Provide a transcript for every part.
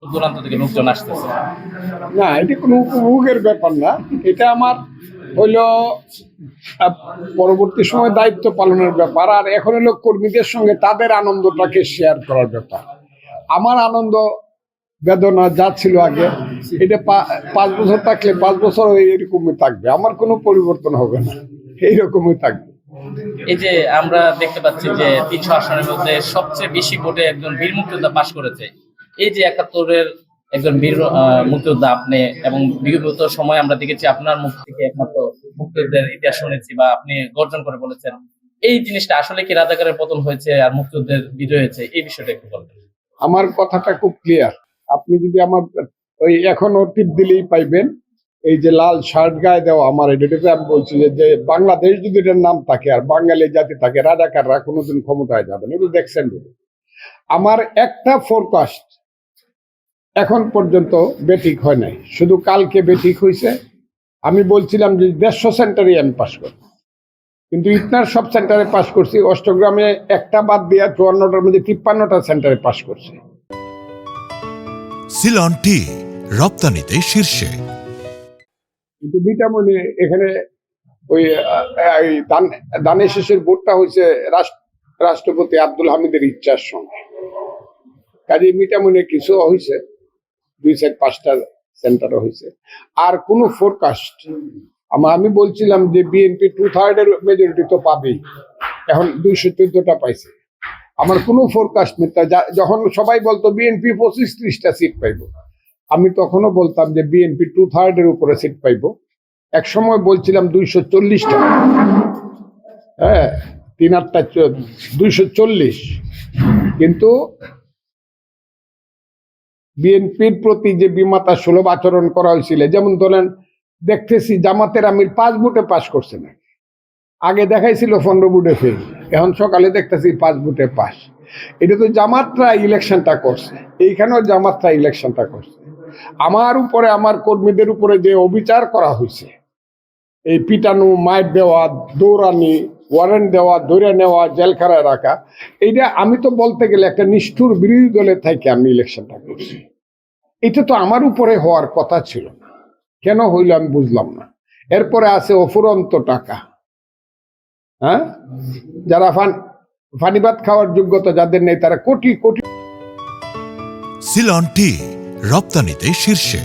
দূরান্ত থেকে লোকজন আসতেছে। না, এটা কোনো উপভোগের ব্যাপার না। এটা আমার হইল আহ, পরবর্তী সময় দায়িত্ব পালনের ব্যাপার। আর এখন হলো কর্মীদের সঙ্গে তাদের আনন্দটাকে শেয়ার করার ব্যাপার। আমার আনন্দ বেদনা যা ছিল আগে, এটা 5 বছর থাকলে 5 বছর এরকমই থাকবে, আমার কোনো পরিবর্তন হবে না, এইরকমই থাকবে। এই যে আমরা দেখতে পাচ্ছি যে 300 আসনের মধ্যে সবচেয়ে বেশি ভোটে একজন বীর মুক্তিযোদ্ধা পাশ করেছে। এই যে 71-এর একজন বীর মুক্তিযোদ্ধা আপনি, এবং বিগত সময় আমরা দেখেছি আপনার মুখ থেকে একমাত্র মুক্তিযুদ্ধের ইতিহাস শুনেছি বা আপনি গর্জন করে বলেছেন। এই জিনিসটা আসলে কি রাজাকারের পতন হয়েছে আর মুক্তিযুদ্ধের বিজয় হয়েছে, এই বিষয়টা একটু বলবেন? আমার কথাটা খুব ক্লিয়ার। আপনি যদি আমার ওই এখনো টিপ দিলেই পাইবেন, এই যে লাল শার্ট গায়ে দেওয়া আমার, এটাতে আমি বলছি যে বাংলাদেশ যদি এটার নাম থাকে আর বাঙালি জাতি থাকে, রাজাকাররা কোনোদিন ক্ষমতায় যাবে না। এটা দেখছেন, আমার একটা ফোরকাস্ট এখন পর্যন্ত বেঠিক হয় নাই, শুধু কালকে বেঠিক হয়েছে। আমি বলছিলাম যে 150 সেন্টারে আমি পাশ করব, কিন্তু ইতনার সব সেন্টারে পাশ করছি। অষ্টগ্রামে একটা বাদ দিয়া 54টার মধ্যে 53টা সেন্টারে পাশ করছি। সিলন টি রপ্তানিতে শীর্ষে। কিন্তু বিটামনে এখানে ওই দানের শেষের ভোটটা হয়েছে রাষ্ট্রপতি আব্দুল হামিদের ইচ্ছার সঙ্গে। কাজে মিটামনে কিছু হয়েছে, 2-5টা সেন্টারও হয়েছে। আর কোনো ফোরকাস্ট আমি বলছিলাম যে বিএনপি 2/3 মেজরিটি তো পাবেই, এখন 214টা পাইছে। আমার কোনো ফোরকাস্ট মিথ্যা। যখন সবাই বলতো বিএনপি 25-30টা সিট পাইব, আমি তখনও বলতাম যে বিএনপি 2/3 উপরে সিট পাইব। এক সময় বলছিলাম 240টা, হ্যাঁ 3-8টা 240। কিন্তু বিএনপির প্রতি যে বিমাতা সুলভ আচরণ করা হয়েছিল, যেমন ধরেন দেখতেছি জামাতের আমির 5 ভোটে পাশ করছে না, আগে দেখাইছিল 15 ভোটে ফেল, এখন সকালে দেখতেছি 5 ভোটে পাস। এটা তো জামাতরা ইলেকশনটা করছে, এইখানেও জামাতরা ইলেকশনটা করছে। আমার উপরে, আমার কর্মীদের উপরে যে অবিচার করা হয়েছে, এই পিটানো, মাইর দেওয়া, দৌড়ানি, ওয়ারেন্ট দেওয়া, ধরে নেওয়া, জেলখানায় রাখা, এইটা আমি তো বলতে গেলে একটা নিষ্ঠুর বিরোধী দলে থেকে আমি ইলেকশনটা করছি। এটা তো আমার উপরে হওয়ার কথা ছিল না, কেন হইল আমি বুঝলাম না। এরপরে আছে অফুরন্ত টাকা, হ্যাঁ, যারা ফানিবাদ খাওয়ার যোগ্যতা যাদের নেই, তারা কোটি কোটি সিলন টি রপ্তানিতে শীর্ষে।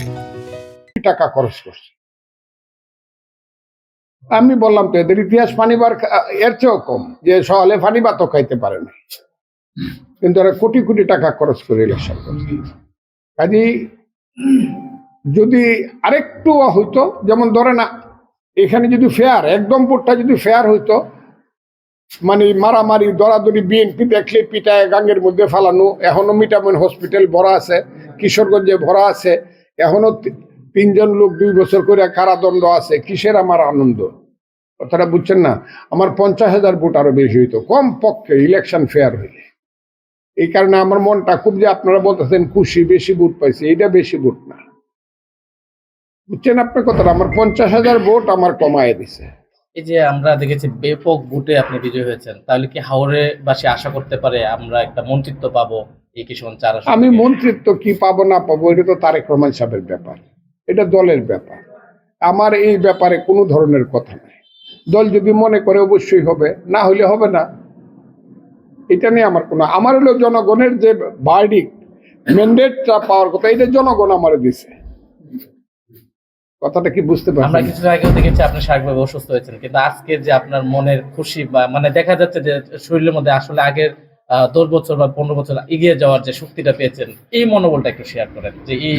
টাকা খরচ করছে। আমি বললাম তো এদের ইতিহাস ফানিবার এর চেয়েও কম, যে সহলে ফানিবাতও খাইতে পারে না, কিন্তু এরা কোটি কোটি টাকা খরচ করে ইলেকশন করছে। কাজেই যদি আরেকটু হইতো, যেমন ধরে না এখানে যদি ফেয়ার, একদম ভোটটা যদি ফেয়ার হইতো, মানে মারামারি দরাদরি, বিএনপি দেখলে পিটায় গাঙ্গের মধ্যে ফালানো, এখনো মিটামন হসপিটাল ভরা আছে, কিশোরগঞ্জে ভরা আছে, এখনো 3জন লোক 2 বছর করে কারাদণ্ড আছে। কিসের আমার আনন্দ, কথাটা বুঝছেন না? আমার 50,000 ভোট আরো বেশি হইতো কম পক্ষে, ইলেকশন ফেয়ার হইলে। এই কারণে আমার মনটা খুব, যে আপনারা বলতেছেন খুশি, বেশি ভোট পাইছে, এটা বেশি ভোট না, বুঝছেন আপনার কথাটা? আমার 50,000 ভোট আমার কমায় দিছে। এই যে আমরা দেখেছি ব্যাপক ভোটে আপনি বিজয় হয়েছেন, তাহলে কি হাওড়ে বাসী আশা করতে পারে আমরা একটা মন্ত্রিত্ব পাবো এই কিশোরগঞ্জ 4 আসন আমি থেকে? মন্ত্রিত্ব কি পাবো না পাবো, এটা তো তারেক রহমান সাহেবের ব্যাপার, এটা দলের ব্যাপার। আমার এই ব্যাপারে কোনো ধরনের কথা নাই। দল যদি মনে করে অবশ্যই হবে, না হলে হবে না, এটা নিয়ে আমার কোনো, আমার হলো জনগণের যে ভার্ডিক্ট, ম্যান্ডেটটা পাওয়ার কথা, এটা জনগণ আমারে দিছে। কথাটা কি বুঝতে আমরা পারছেন? কিছুদিন আগেও দেখেছি আপনি শারীরিকভাবে অসুস্থ হয়েছেন, কিন্তু আজকে যে আপনার মনের খুশি বা মানে দেখা যাচ্ছে যে শরীরের মধ্যে আসলে আগের 10 বছর বা 15 বছর এগিয়ে যাওয়ার যে শক্তিটা পেয়েছেন, এই মনোবলটা একটু শেয়ার করেন যে এই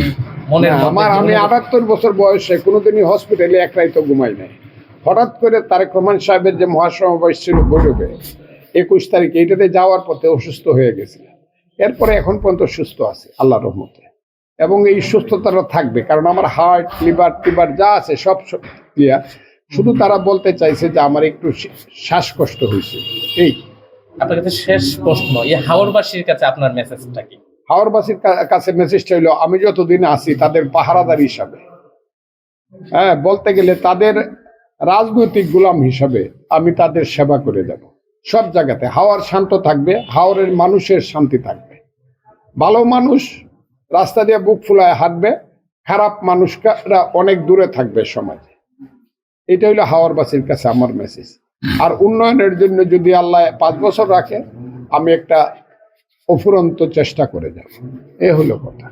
মনের না, আমি 78 বছর বয়সে কোনোদিনই হসপিটালে এক রাইতো ঘুমাই নাই। হঠাৎ করে তারেক রহমান সাহেবের যে মহাসমাবেশ ছিল বৈঠকে 21 তারিখে, এটাতে যাওয়ার পথে অসুস্থ হয়ে গেছিলাম। এরপরে এখন পর্যন্ত সুস্থ আছে আল্লাহর রহমতে, এবং এই সুস্থতাটা থাকবে, কারণ আমার হার্ট, লিভার যা আছে সব ক্লিয়ার। শুধু তারা বলতে চাইছে যে আমার একটু শ্বাসকষ্ট হয়েছে। এই আপনার কাছে শেষ প্রশ্ন, এই হাওড়বাসীর কাছে আপনার মেসেজটা কি? হাওড়বাসীর কাছে মেসেজটা হইলো, আমি যতদিন আছি তাদের পাহারাদার হিসাবে, হ্যাঁ, বলতে গেলে তাদের রাজনৈতিক গোলাম হিসাবে আমি তাদের সেবা করে যাব সব জায়গাতে। হাওড় শান্ত থাকবে, হাওড়ের মানুষের শান্তি থাকবে। ভালো মানুষ রাস্তা দিয়ে বুক ফুলায় হাঁটবে, খারাপ মানুষরা অনেক দূরে থাকবে সমাজে। এটা হইলো হাওরবাসীর কাছে আমার মেসেজ। আর উন্নয়নের জন্য যদি আল্লাহ 5 বছর রাখে, আমি একটা অফুরন্ত চেষ্টা করে যাব। এ হলো কথা।